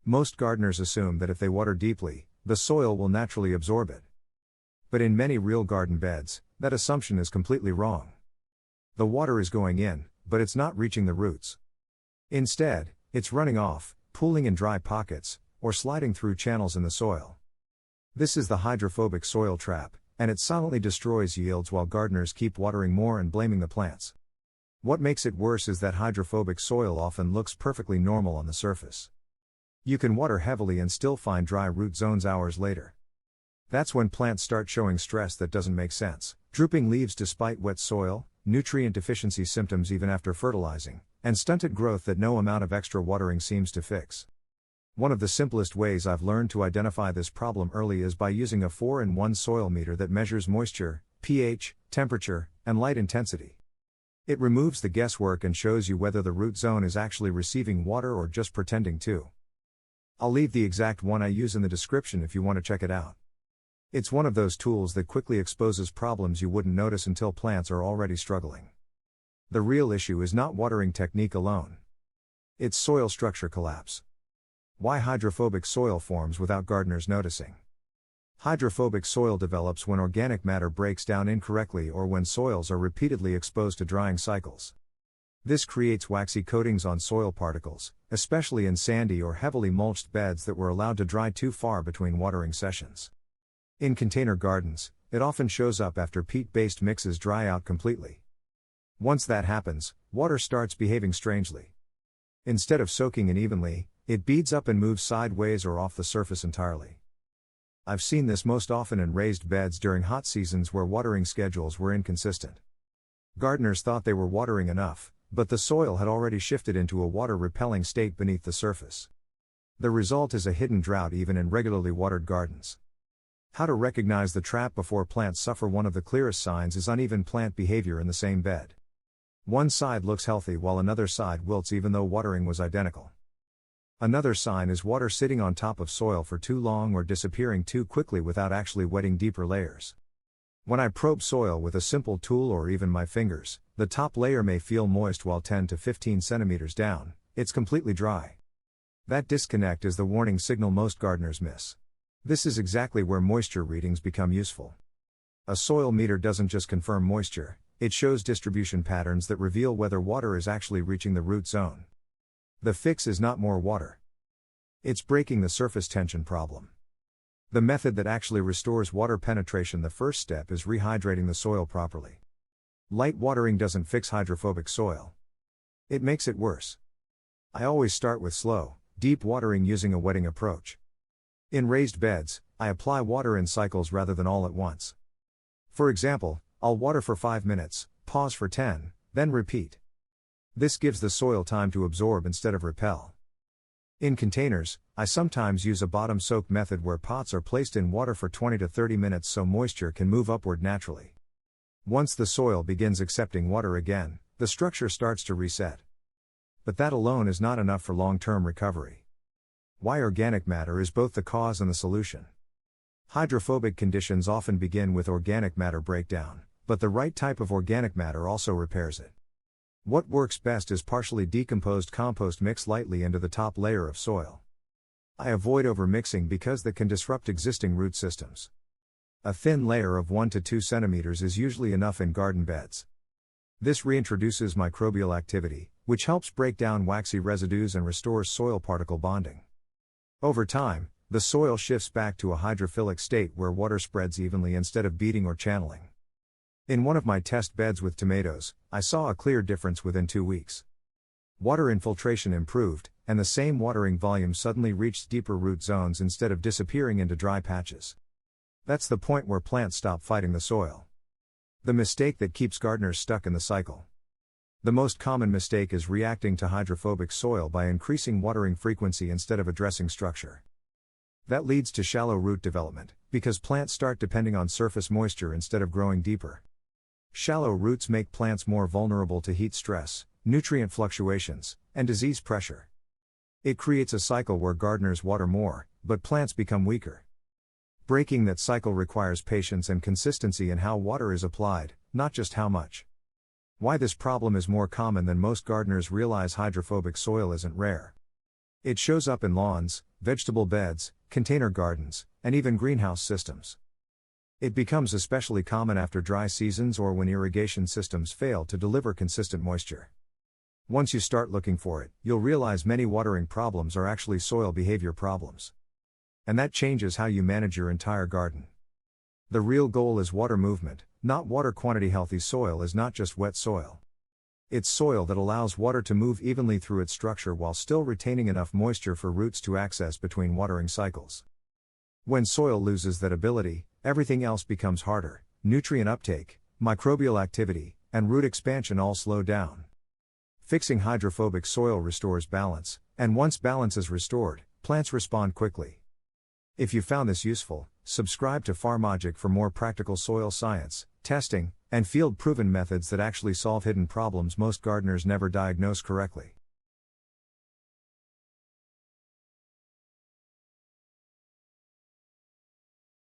Most gardeners assume that if they water deeply, the soil will naturally absorb it. But in many real garden beds, that assumption is completely wrong. The water is going in, but it's not reaching the roots. Instead, it's running off, pooling in dry pockets, or sliding through channels in the soil. This is the hydrophobic soil trap, and it silently destroys yields while gardeners keep watering more and blaming the plants. What makes it worse is that hydrophobic soil often looks perfectly normal on the surface. You can water heavily and still find dry root zones hours later. That's when plants start showing stress that doesn't make sense, drooping leaves despite wet soil, nutrient deficiency symptoms even after fertilizing, and stunted growth that no amount of extra watering seems to fix. One of the simplest ways I've learned to identify this problem early is by using a 4-in-1 soil meter that measures moisture, pH, temperature, and light intensity. It removes the guesswork and shows you whether the root zone is actually receiving water or just pretending to. I'll leave the exact one I use in the description if you want to check it out. It's one of those tools that quickly exposes problems you wouldn't notice until plants are already struggling. The real issue is not watering technique alone. It's soil structure collapse. Why hydrophobic soil forms without gardeners noticing. Hydrophobic soil develops when organic matter breaks down incorrectly or when soils are repeatedly exposed to drying cycles. This creates waxy coatings on soil particles, especially in sandy or heavily mulched beds that were allowed to dry too far between watering sessions. In container gardens, it often shows up after peat-based mixes dry out completely. Once that happens, water starts behaving strangely. Instead of soaking in evenly, it beads up and moves sideways or off the surface entirely. I've seen this most often in raised beds during hot seasons where watering schedules were inconsistent. Gardeners thought they were watering enough, but the soil had already shifted into a water-repelling state beneath the surface. The result is a hidden drought even in regularly watered gardens. How to recognize the trap before plants suffer. One of the clearest signs is uneven plant behavior in the same bed. One side looks healthy while another side wilts even though watering was identical. Another sign is water sitting on top of soil for too long or disappearing too quickly without actually wetting deeper layers. When I probe soil with a simple tool or even my fingers, the top layer may feel moist while 10 to 15 centimeters down, it's completely dry. That disconnect is the warning signal most gardeners miss. This is exactly where moisture readings become useful. A soil meter doesn't just confirm moisture, it shows distribution patterns that reveal whether water is actually reaching the root zone. The fix is not more water. It's breaking the surface tension problem. The method that actually restores water penetration. The first step is rehydrating the soil properly. Light watering doesn't fix hydrophobic soil. It makes it worse. I always start with slow, deep watering using a wetting approach. In raised beds, I apply water in cycles rather than all at once. For example, I'll water for 5 minutes, pause for 10, then repeat. This gives the soil time to absorb instead of repel. In containers, I sometimes use a bottom soak method where pots are placed in water for 20 to 30 minutes so moisture can move upward naturally. Once the soil begins accepting water again, the structure starts to reset. But that alone is not enough for long-term recovery. Why organic matter is both the cause and the solution. Hydrophobic conditions often begin with organic matter breakdown, but the right type of organic matter also repairs it. What works best is partially decomposed compost mixed lightly into the top layer of soil. I avoid overmixing because that can disrupt existing root systems. A thin layer of 1 to 2 centimeters is usually enough in garden beds. This reintroduces microbial activity, which helps break down waxy residues and restores soil particle bonding. Over time, the soil shifts back to a hydrophilic state where water spreads evenly instead of beading or channeling. In one of my test beds with tomatoes, I saw a clear difference within 2 weeks. Water infiltration improved, and the same watering volume suddenly reached deeper root zones instead of disappearing into dry patches. That's the point where plants stop fighting the soil. The mistake that keeps gardeners stuck in the cycle. The most common mistake is reacting to hydrophobic soil by increasing watering frequency instead of addressing structure. That leads to shallow root development, because plants start depending on surface moisture instead of growing deeper. Shallow roots make plants more vulnerable to heat stress, nutrient fluctuations, and disease pressure. It creates a cycle where gardeners water more, but plants become weaker. Breaking that cycle requires patience and consistency in how water is applied, not just how much. Why this problem is more common than most gardeners realize. Hydrophobic soil isn't rare. It shows up in lawns, vegetable beds, container gardens, and even greenhouse systems. It becomes especially common after dry seasons or when irrigation systems fail to deliver consistent moisture. Once you start looking for it, you'll realize many watering problems are actually soil behavior problems. And that changes how you manage your entire garden. The real goal is water movement, not water quantity. Healthy soil is not just wet soil. It's soil that allows water to move evenly through its structure while still retaining enough moisture for roots to access between watering cycles. When soil loses that ability, everything else becomes harder. Nutrient uptake, microbial activity, and root expansion all slow down. Fixing hydrophobic soil restores balance, and once balance is restored, plants respond quickly. If you found this useful, subscribe to FarmLogic for more practical soil science, testing, and field-proven methods that actually solve hidden problems most gardeners never diagnose correctly.